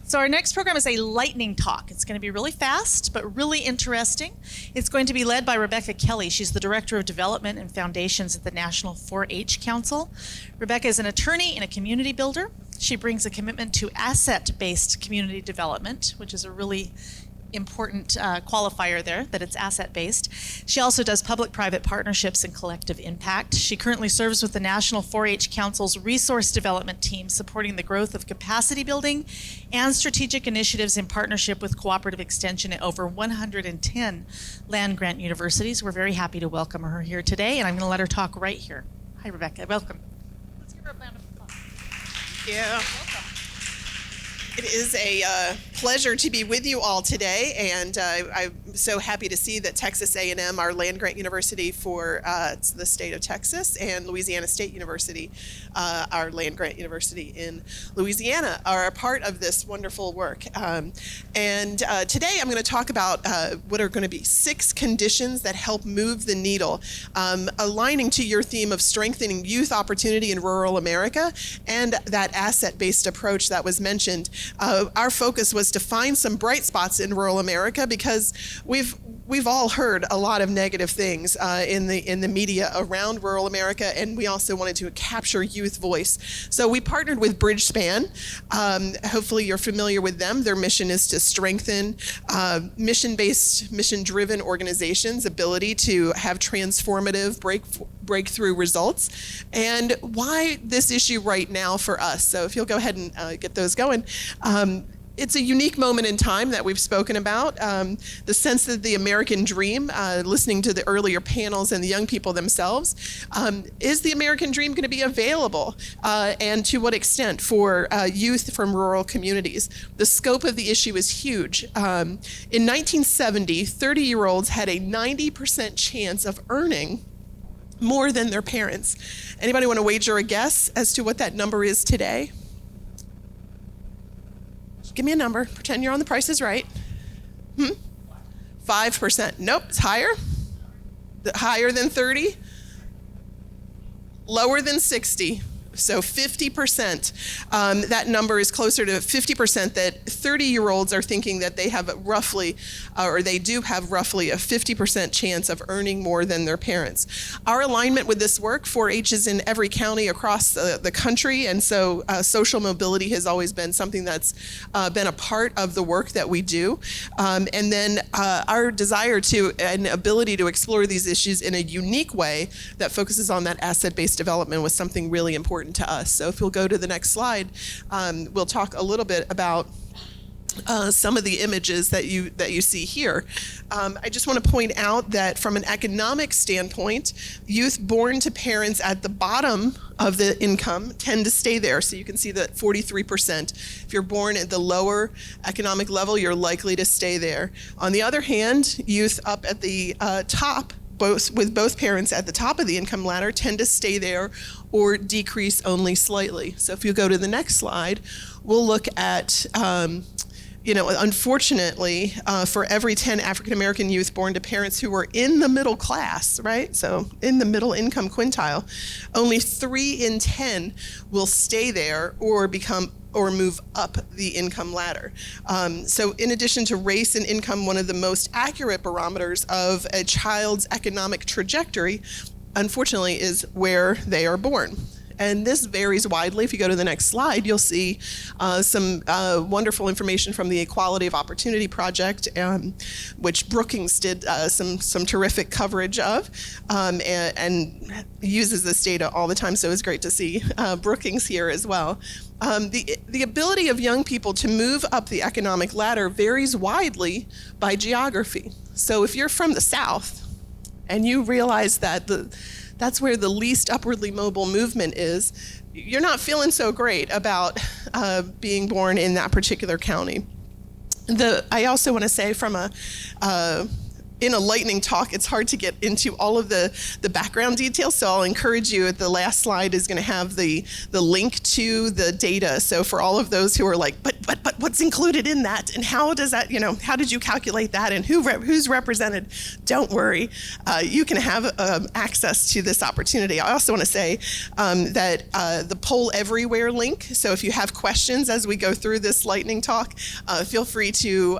So our next program is a lightning talk. It's going to be really fast, but really interesting. It's going to be led by Rebecca Kelley. She's the Director of Development and Foundations at the National 4-H Council. Rebecca is an attorney and a community builder. She brings a commitment to asset-based community development, which is a really important qualifier there, that it's asset-based. She also does public-private partnerships and collective impact. She currently serves with the National 4-H Council's resource development team, supporting the growth of capacity building and strategic initiatives in partnership with cooperative extension at over 110 land-grant universities. We're very happy to welcome her here today, and I'm going to let her talk right here. Hi, Rebecca. Welcome. Let's give her a round of applause. Thank you. Welcome. It is a pleasure to be with you all today, and I'm so happy to see that Texas A&M, our land-grant university for the state of Texas, and Louisiana State University, our land-grant university in Louisiana, are a part of this wonderful work. And today I'm going to talk about what are going to be 6 conditions that help move the needle, aligning to your theme of strengthening youth opportunity in rural America and that asset-based approach that was mentioned. Our focus was to find some bright spots in rural America because we've all heard a lot of negative things in the media around rural America, and we also wanted to capture youth voice. So we partnered with Bridgespan. Hopefully you're familiar with them. Their mission is to strengthen mission-based, mission-driven organizations' ability to have transformative breakthrough results. And why this issue right now for us. So if you'll go ahead and get those going. It's a unique moment in time that we've spoken about. The sense that the American dream, listening to the earlier panels and the young people themselves, is the American dream going to be available, and to what extent for youth from rural communities? The scope of the issue is huge. In 1970, 30-year-olds had a 90% chance of earning more than their parents. Anybody want to wager a guess as to what that number is today? Give me a number. Pretend you're on The Price is Right. 5%. Nope, it's higher. Higher than 30. Lower than 60. So 50%. That number is closer to 50%, that 30-year-olds are thinking that they have roughly, or they do have roughly a 50% chance of earning more than their parents. Our alignment with this work, 4-H is in every county across the country, and so social mobility has always been something that's been a part of the work that we do. And then our desire to, and ability to explore these issues in a unique way that focuses on that asset-based development was something really important to us. So if you'll go to the next slide, we'll talk a little bit about some of the images that you see here. I just want to point out that from an economic standpoint, youth born to parents at the bottom of the income tend to stay there. So you can see that 43%. If you're born at the lower economic level, you're likely to stay there. On the other hand, youth up at the top, with both parents at the top of the income ladder, tend to stay there or decrease only slightly. So if you go to the next slide, we'll look at, unfortunately, for every 10 African-American youth born to parents who were in the middle class, right? So in the middle income quintile, only 3 in 10 will stay there or move up the income ladder. So in addition to race and income, one of the most accurate barometers of a child's economic trajectory, unfortunately, is where they are born. And this varies widely. If you go to the next slide, you'll see some wonderful information from the Equality of Opportunity Project, which Brookings did some terrific coverage of, and uses this data all the time, so it's great to see Brookings here as well. The ability of young people to move up the economic ladder varies widely by geography. So if you're from the South and you realize that that's where the least upwardly mobile movement is, you're not feeling so great about being born in that particular county. I also want to say from a in a lightning talk, it's hard to get into all of the background details, so I'll encourage you, the last slide is going to have the link to the data. So for all of those who are like, but what's included in that, and how does that, how did you calculate that, and who's represented? Don't worry, you can have access to this opportunity. I also want to say that the Poll Everywhere link, so if you have questions as we go through this lightning talk, feel free to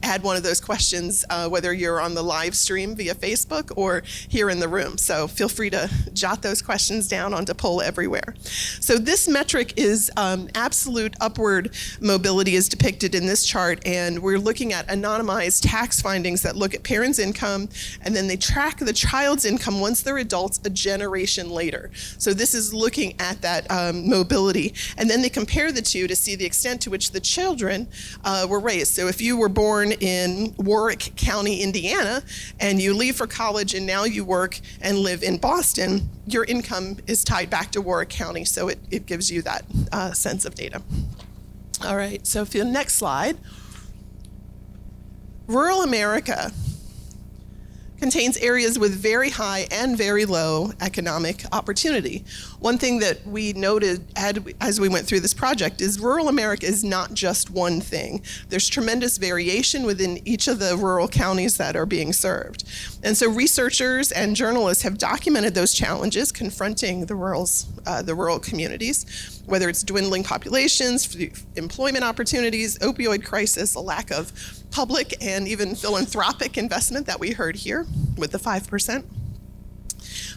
add one of those questions, whether you're on the live stream via Facebook or here in the room. So feel free to jot those questions down onto Poll Everywhere. So this metric is absolute upward mobility is depicted in this chart, and we're looking at anonymized tax findings that look at parents' income, and then they track the child's income once they're adults a generation later. So this is looking at that mobility, and then they compare the two to see the extent to which the children were raised. So if you were born in Warwick County, Indiana, and you leave for college and now you work and live in Boston, your income is tied back to Warwick County, so it gives you that sense of data. All right, so for the next slide, rural America contains areas with very high and very low economic opportunity. One thing that we noted as we went through this project is rural America is not just one thing. There's tremendous variation within each of the rural counties that are being served. And so researchers and journalists have documented those challenges confronting the rural communities, whether it's dwindling populations, employment opportunities, opioid crisis, a lack of public and even philanthropic investment that we heard here with the 5%.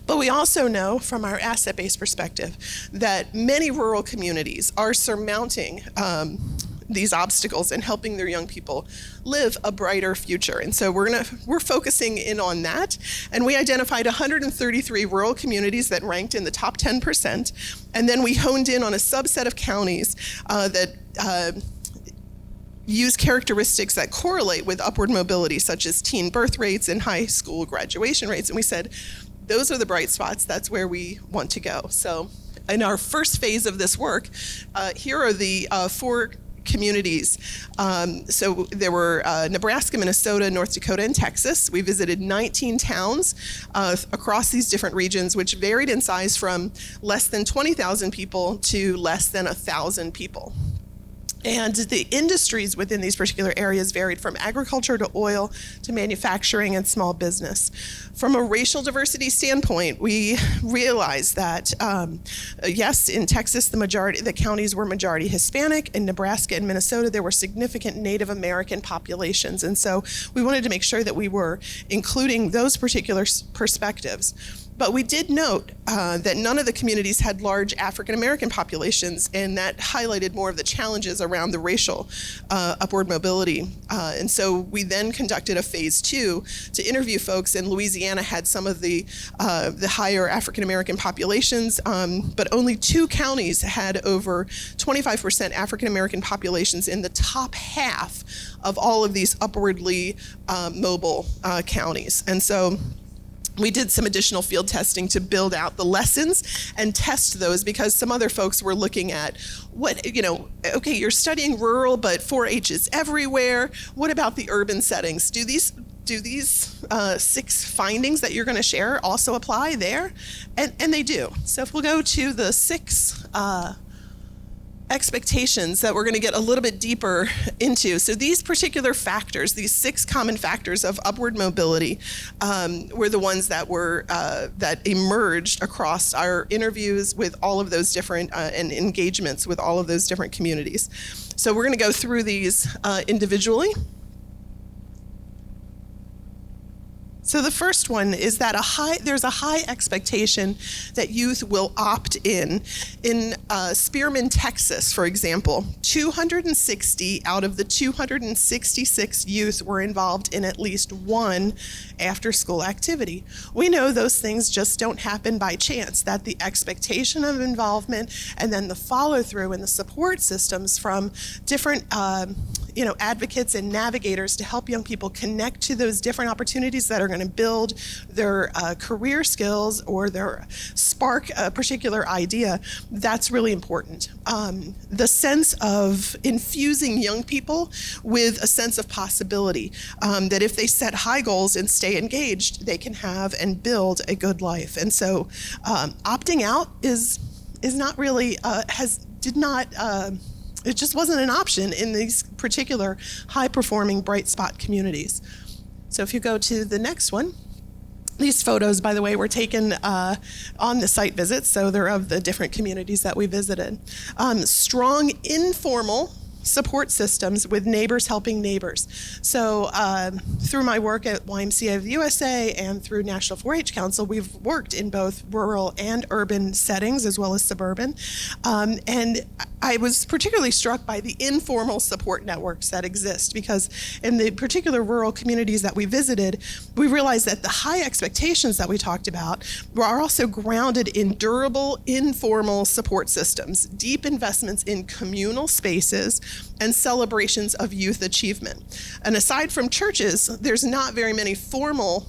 But we also know from our asset-based perspective that many rural communities are surmounting these obstacles and helping their young people live a brighter future. And so we're focusing in on that. And we identified 133 rural communities that ranked in the top 10%. And then we honed in on a subset of counties that use characteristics that correlate with upward mobility, such as teen birth rates and high school graduation rates. And we said, those are the bright spots. That's where we want to go. So in our first phase of this work, here are the 4 communities. So there were Nebraska, Minnesota, North Dakota, and Texas. We visited 19 towns across these different regions, which varied in size from less than 20,000 people to less than 1,000 people. And the industries within these particular areas varied from agriculture to oil to manufacturing and small business. From a racial diversity standpoint, we realized that, yes, in Texas, the counties were majority Hispanic. In Nebraska and Minnesota, there were significant Native American populations. And so we wanted to make sure that we were including those particular perspectives. But we did note that none of the communities had large African American populations, and that highlighted more of the challenges around the racial upward mobility. And so we then conducted a phase 2 to interview folks, and Louisiana had some of the higher African American populations, but only 2 counties had over 25% African American populations in the top half of all of these upwardly mobile counties. And so we did some additional field testing to build out the lessons and test those, because some other folks were looking at okay, you're studying rural, but 4-H is everywhere. What about the urban settings? Do these 6 findings that you're going to share also apply there? And they do. So if we'll go to the 6 expectations that we're going to get a little bit deeper into. So these particular factors, these 6 common factors of upward mobility, were the ones that were that emerged across our interviews with all of those different and engagements with all of those different communities. So we're going to go through these individually. So the first one is that there's a high expectation that youth will opt in. In Spearman, Texas, for example, 260 out of the 266 youth were involved in at least one after-school activity. We know those things just don't happen by chance, that the expectation of involvement and then the follow-through and the support systems from different advocates and navigators to help young people connect to those different opportunities that are going to build their career skills or their spark a particular idea. That's really important. The sense of infusing young people with a sense of possibility, that if they set high goals and stay engaged, they can have and build a good life. And so opting out is not really, it just wasn't an option in these particular high-performing bright spot communities. So if you go to the next one, these photos, by the way, were taken on the site visit, so they're of the different communities that we visited. Strong informal support systems with neighbors helping neighbors. So through my work at YMCA of the USA and through National 4-H Council, we've worked in both rural and urban settings as well as suburban. And I was particularly struck by the informal support networks that exist, because in the particular rural communities that we visited, we realized that the high expectations that we talked about are also grounded in durable, informal support systems, deep investments in communal spaces, and celebrations of youth achievement. And aside from churches, there's not very many formal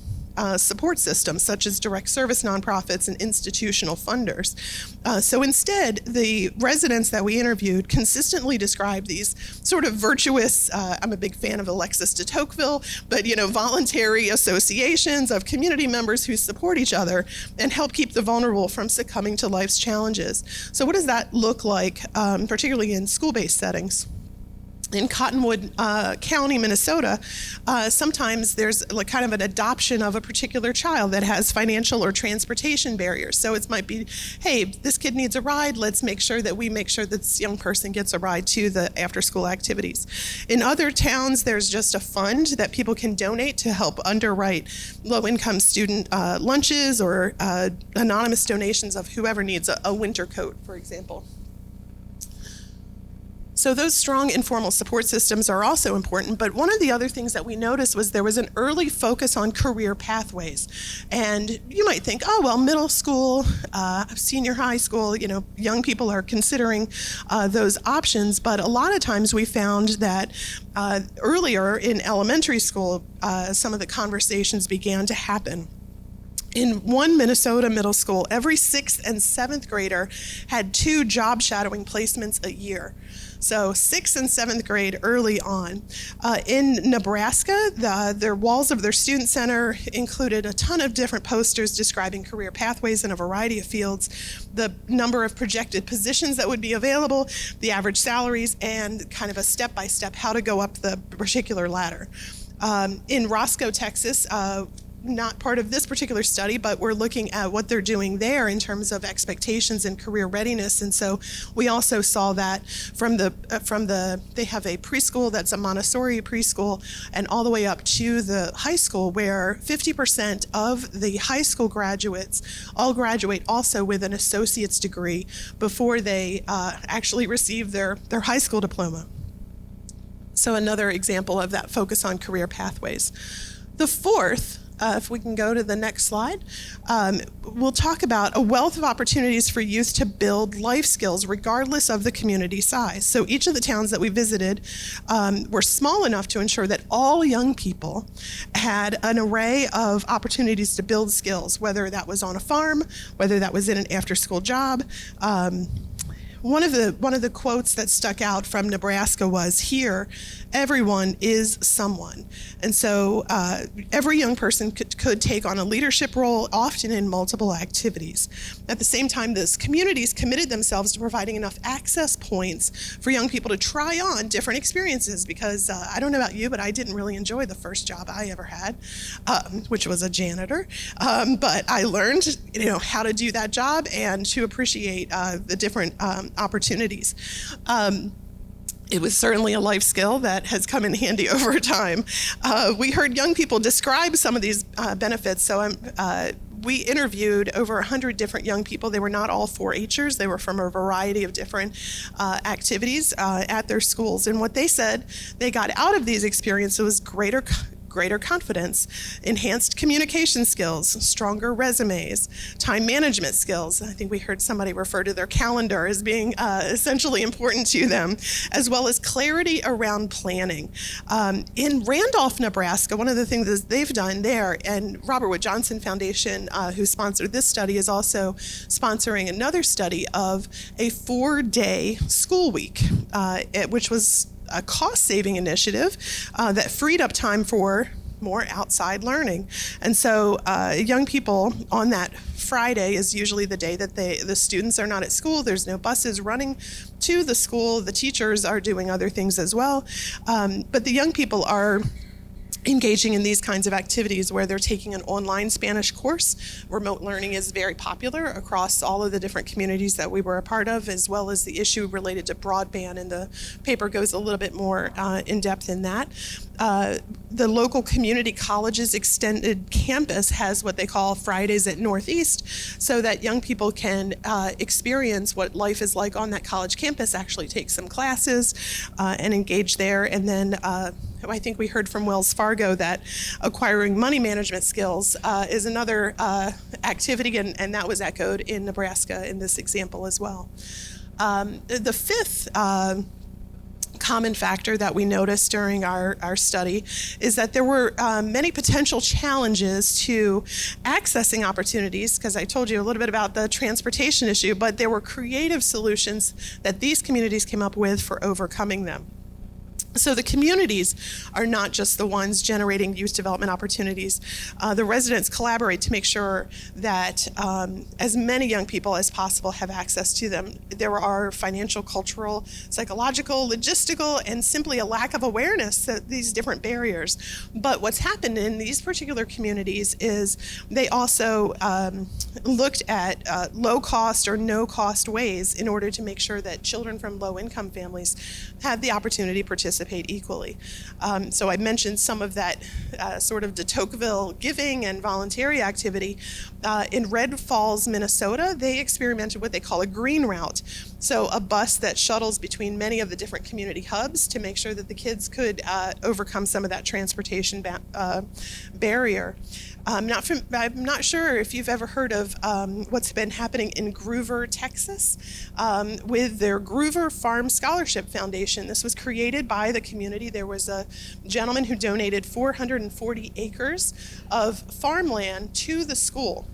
support systems, such as direct service nonprofits and institutional funders. So instead, the residents that we interviewed consistently described these sort of virtuous, I'm a big fan of Alexis de Tocqueville, but voluntary associations of community members who support each other and help keep the vulnerable from succumbing to life's challenges. So what does that look like, particularly in school-based settings? In Cottonwood County, Minnesota, sometimes there's like kind of an adoption of a particular child that has financial or transportation barriers. So it might be, hey, this kid needs a ride. Let's make sure that this young person gets a ride to the after-school activities. In other towns, there's just a fund that people can donate to help underwrite low-income student lunches or anonymous donations of whoever needs a winter coat, for example. So those strong informal support systems are also important, but one of the other things that we noticed was there was an early focus on career pathways. And you might think, oh, well, middle school, senior high school, young people are considering those options, but a lot of times we found that earlier in elementary school, some of the conversations began to happen. In one Minnesota middle school, every 6th and 7th grader had 2 job shadowing placements a year. So 6th and 7th grade early on. In Nebraska, their walls of their student center included a ton of different posters describing career pathways in a variety of fields, the number of projected positions that would be available, the average salaries, and kind of a step-by-step how to go up the particular ladder. In Roscoe, Texas, not part of this particular study, but we're looking at what they're doing there in terms of expectations and career readiness. And so we also saw that from they have a preschool that's a Montessori preschool, and all the way up to the high school, where 50% of the high school graduates all graduate also with an associate's degree before they actually receive their high school diploma. So another example of that focus on career pathways. The fourth, if we can go to the next slide, we'll talk about a wealth of opportunities for youth to build life skills regardless of the community size. So each of the towns that we visited were small enough to ensure that all young people had an array of opportunities to build skills, whether that was on a farm, whether that was in an after-school job. One of the quotes that stuck out from Nebraska was, here, everyone is someone. And so every young person could take on a leadership role, often in multiple activities. At the same time, those communities committed themselves to providing enough access points for young people to try on different experiences, because I don't know about you, but I didn't really enjoy the first job I ever had, which was a janitor. But I learned, how to do that job and to appreciate the different opportunities. It was certainly a life skill that has come in handy over time. We heard young people describe some of these benefits. So we interviewed over 100 different young people. They were not all 4-Hers. They were from a variety of different activities at their schools. And what they said they got out of these experiences was greater greater confidence, enhanced communication skills, stronger resumes, time management skills. I think we heard somebody refer to their calendar as being essentially important to them, as well as clarity around planning. In Randolph, Nebraska, one of the things that they've done there, and Robert Wood Johnson Foundation, who sponsored this study, is also sponsoring another study of a 4-day school week, which was a cost-saving initiative that freed up time for more outside learning. And so young people on that Friday is usually the day that the students are not at school. There's no buses running to the school. The teachers are doing other things as well. But the young people are engaging in these kinds of activities where they're taking an online Spanish course. Remote learning is very popular across all of the different communities that we were a part of, as well as the issue related to broadband, and the paper goes a little bit more in depth in that. The local community college's extended campus has what they call Fridays at Northeast, so that young people can experience what life is like on that college campus, actually take some classes and engage there. And then I think we heard from Wells Fargo that acquiring money management skills is another activity, and that was echoed in Nebraska in this example as well. The fifth common factor that we noticed during our study is that there were many potential challenges to accessing opportunities, because I told you a little bit about the transportation issue, but there were creative solutions that these communities came up with for overcoming them. So the communities are not just the ones generating youth development opportunities. The residents collaborate to make sure that as many young people as possible have access to them. There are financial, cultural, psychological, logistical, and simply a lack of awareness that these different barriers. But what's happened in these particular communities is they also looked at low-cost or no-cost ways in order to make sure that children from low-income families had the opportunity to participate equally. So I mentioned some of that sort of de Tocqueville giving and voluntary activity. In Red Falls, Minnesota, they experimented what they call a green route. So a bus that shuttles between many of the different community hubs to make sure that the kids could overcome some of that transportation barrier. I'm not sure if you've ever heard of what's been happening in Groover, Texas, with their Groover Farm Scholarship Foundation. This was created by the community. There was a gentleman who donated 440 acres of farmland to the school.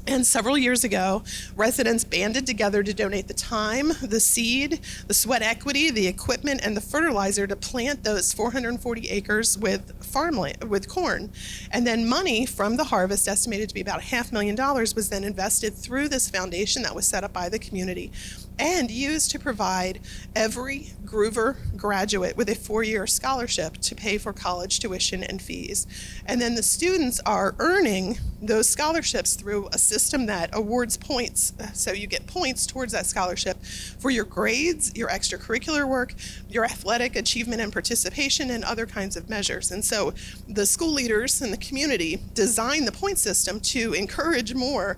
And several years ago, residents banded together to donate the time, the seed, the sweat equity, the equipment, and the fertilizer to plant those 440 acres with farmland, with corn. And then money from the harvest, estimated to be about $500,000, was then invested through this foundation that was set up by the community and used to provide every Groover graduate with a 4-year scholarship to pay for college tuition and fees. And then the students are earning those scholarships through a system that awards points. So you get points towards that scholarship for your grades, your extracurricular work, your athletic achievement and participation, and other kinds of measures. And so the school leaders in the community designed the point system to encourage more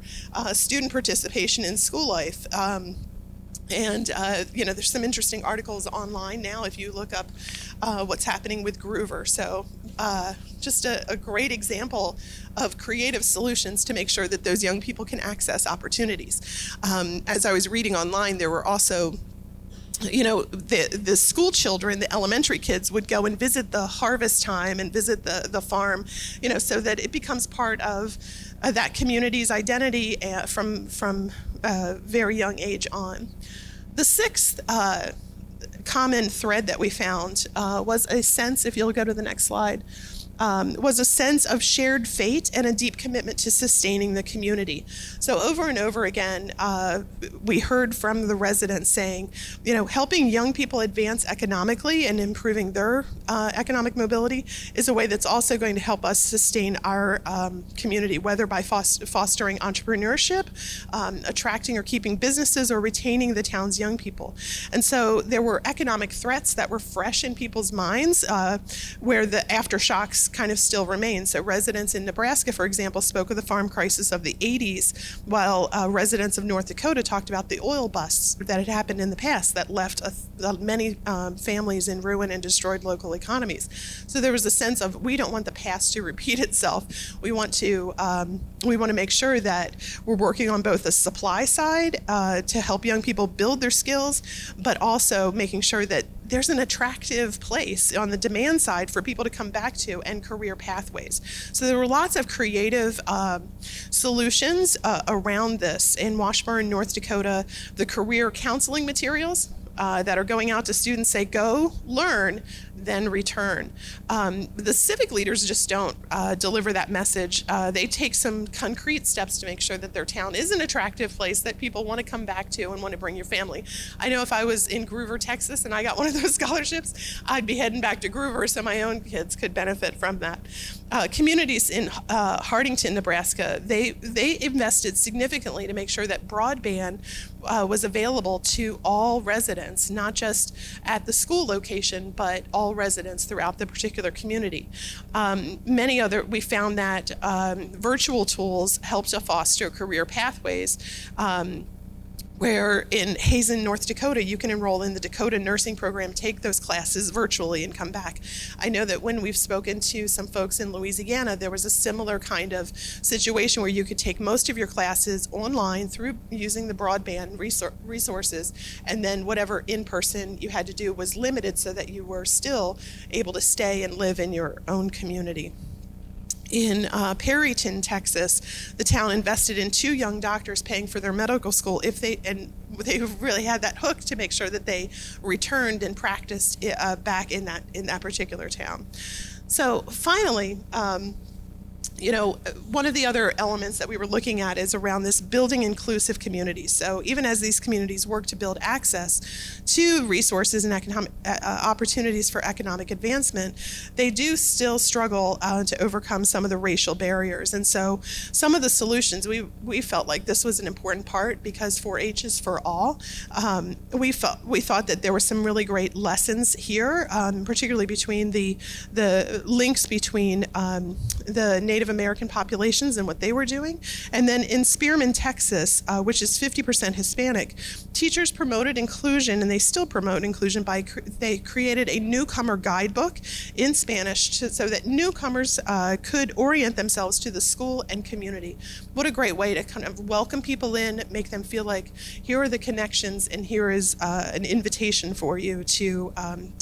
student participation in school life. There's some interesting articles online now if you look up what's happening with Groover. So just a great example of creative solutions to make sure that those young people can access opportunities. As I was reading online, there were also the school children, the elementary kids, would go and visit the harvest time and visit the farm, so that it becomes part of that community's identity from a very young age on. The sixth common thread that we found was a sense, if you'll go to the next slide, was a sense of shared fate and a deep commitment to sustaining the community. So over and over again, we heard from the residents saying, helping young people advance economically and improving their economic mobility is a way that's also going to help us sustain our community, whether by fostering entrepreneurship, attracting or keeping businesses, or retaining the town's young people. And so there were economic threats that were fresh in people's minds, where the aftershocks kind of still remain. So residents in Nebraska, for example, spoke of the farm crisis of the 80s, while residents of North Dakota talked about the oil busts that had happened in the past that left many families in ruin and destroyed local economies. So there was a sense of, we don't want the past to repeat itself. We want to make sure that we're working on both the supply side to help young people build their skills, but also making sure that there's an attractive place on the demand side for people to come back to, and career pathways. So there were lots of creative solutions around this. In Washburn, North Dakota, the career counseling materials that are going out to students say, go learn, then return. The civic leaders just don't deliver that message. They take some concrete steps to make sure that their town is an attractive place that people want to come back to and want to bring your family. I know if I was in Groover, Texas, and I got one of those scholarships, I'd be heading back to Groover so my own kids could benefit from that. Communities in Hardington, Nebraska, they invested significantly to make sure that broadband was available to all residents, not just at the school location, but all residents throughout the particular community. We found that virtual tools help to foster career pathways. Where in Hazen, North Dakota, you can enroll in the Dakota nursing program, take those classes virtually, and come back. I know that when we've spoken to some folks in Louisiana, there was a similar kind of situation where you could take most of your classes online through using the broadband resources, and then whatever in-person you had to do was limited so that you were still able to stay and live in your own community. In Perryton, Texas, the town invested in 2 young doctors paying for their medical school they really had that hook to make sure that they returned and practiced back in that particular town. So finally, one of the other elements that we were looking at is around this building inclusive communities. So even as these communities work to build access to resources and economic opportunities for economic advancement, they do still struggle to overcome some of the racial barriers. And so some of the solutions, we felt like this was an important part because 4-H is for all. We thought that there were some really great lessons here, particularly between the links between the Native American populations and what they were doing. And then in Spearman, Texas, which is 50% Hispanic, teachers promoted inclusion, and they still promote inclusion by they created a newcomer guidebook in Spanish so that newcomers could orient themselves to the school and community. What a great way to kind of welcome people in, make them feel like here are the connections and here is an invitation for you to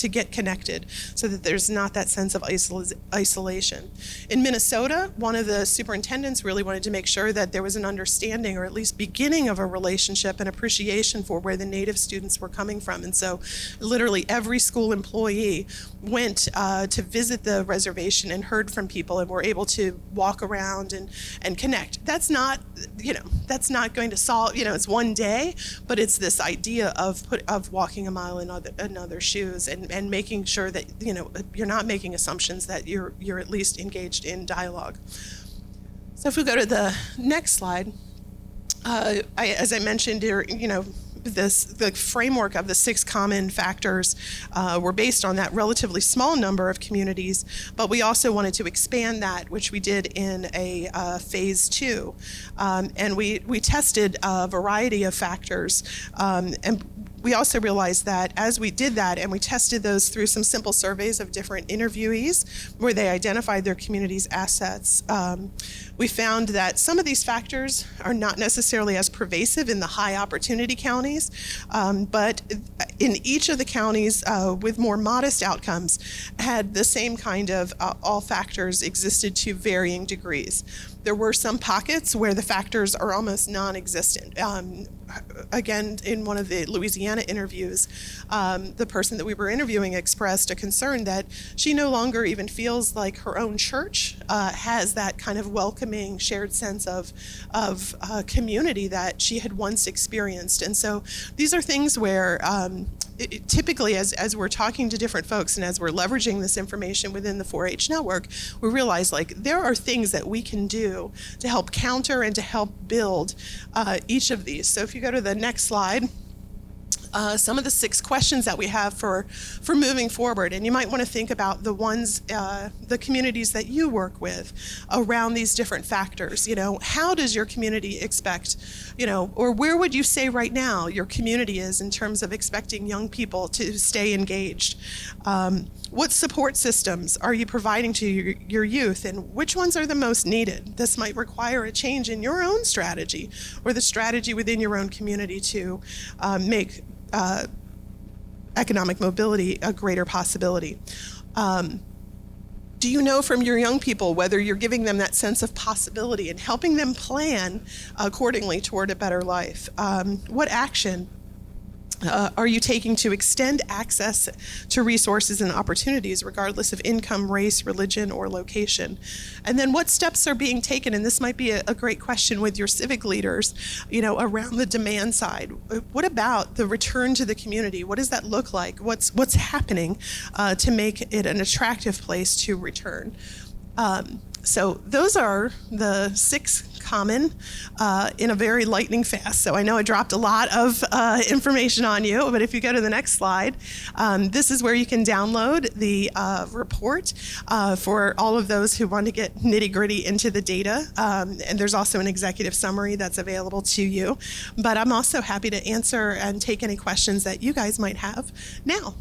get connected so that there's not that sense of isolation. In Minnesota, one of the superintendents really wanted to make sure that there was an understanding or at least beginning of a relationship and appreciation for where the Native students were coming from. And so literally every school employee went to visit the reservation and heard from people and were able to walk around and connect. That's not going to solve, it's one day, but it's this idea of walking a mile in other shoes and making sure that, you're not making assumptions, that you're at least engaged in dialogue. So if we go to the next slide, as I mentioned, the framework of the 6 common factors were based on that relatively small number of communities, but we also wanted to expand that, which we did in a phase 2. And we tested a variety of factors, and we also realized that as we did that and we tested those through some simple surveys of different interviewees where they identified their community's assets, we found that some of these factors are not necessarily as pervasive in the high opportunity counties, but in each of the counties with more modest outcomes had the same kind of all factors existed to varying degrees. There were some pockets where the factors are almost non-existent. Again, in one of the Louisiana interviews, the person that we were interviewing expressed a concern that she no longer even feels like her own church has that kind of welcoming, shared sense of community that she had once experienced. And so these are things where typically as we're talking to different folks and as we're leveraging this information within the 4-H network, we realize there are things that we can do to help counter and to help build each of these. So if you go to the next slide, some of the 6 questions that we have for moving forward. And you might want to think about the ones, the communities that you work with around these different factors. How does your community expect, or where would you say right now your community is in terms of expecting young people to stay engaged? What support systems are you providing to your youth, and which ones are the most needed? This might require a change in your own strategy or the strategy within your own community to make economic mobility a greater possibility. Do you know from your young people whether you're giving them that sense of possibility and helping them plan accordingly toward a better life? What action are you taking to extend access to resources and opportunities regardless of income, race, religion, or location? And then what steps are being taken, and this might be a great question with your civic leaders, around the demand side. What about the return to the community? What does that look like? What's happening to make it an attractive place to return? So those are the 6 common in a very lightning fast. So I know I dropped a lot of information on you, but if you go to the next slide, this is where you can download the report for all of those who want to get nitty-gritty into the data. And there's also an executive summary that's available to you. But I'm also happy to answer and take any questions that you guys might have now.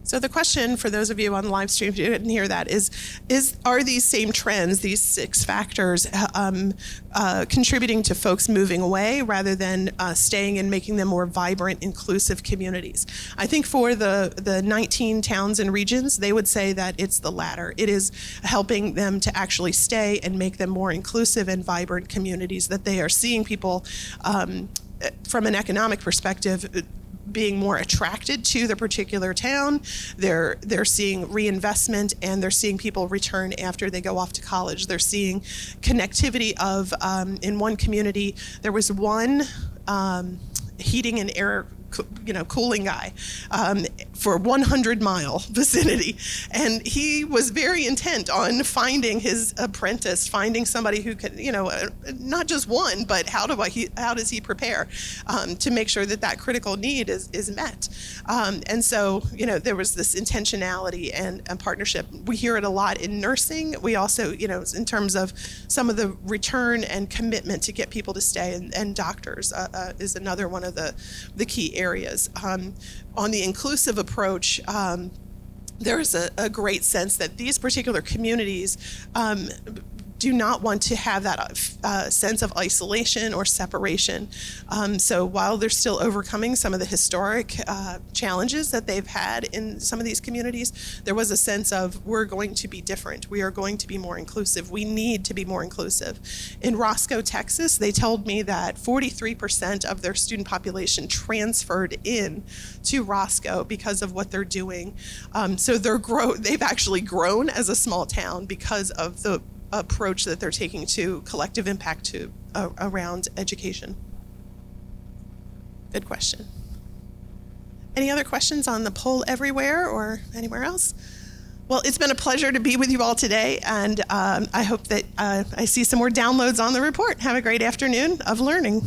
So the question for those of you on the live stream who didn't hear that are these same trends, these 6 factors, contributing to folks moving away rather than staying and making them more vibrant, inclusive communities? I think for the 19 towns and regions, they would say that it's the latter. It is helping them to actually stay and make them more inclusive and vibrant communities, that they are seeing people from an economic perspective being more attracted to the particular town. They're seeing reinvestment, and they're seeing people return after they go off to college. They're seeing connectivity of, in one community, there was one heating and air cooling guy for 100-mile vicinity. And he was very intent on finding his apprentice, finding somebody who could, not just one, but how does he prepare to make sure that critical need is met? And so, there was this intentionality and partnership. We hear it a lot in nursing. We also, in terms of some of the return and commitment to get people to stay, and doctors is another one of the key areas. On the inclusive approach, there's a great sense that these particular communities do not want to have that sense of isolation or separation. So while they're still overcoming some of the historic challenges that they've had in some of these communities, there was a sense of, we're going to be different. We are going to be more inclusive. We need to be more inclusive. In Roscoe, Texas, they told me that 43% of their student population transferred in to Roscoe because of what they're doing. So they've actually grown as a small town because of the approach that they're taking to collective impact around education. Good question. Any other questions on the poll everywhere or anywhere else? Well, it's been a pleasure to be with you all today, and I hope that I see some more downloads on the report. Have a great afternoon of learning.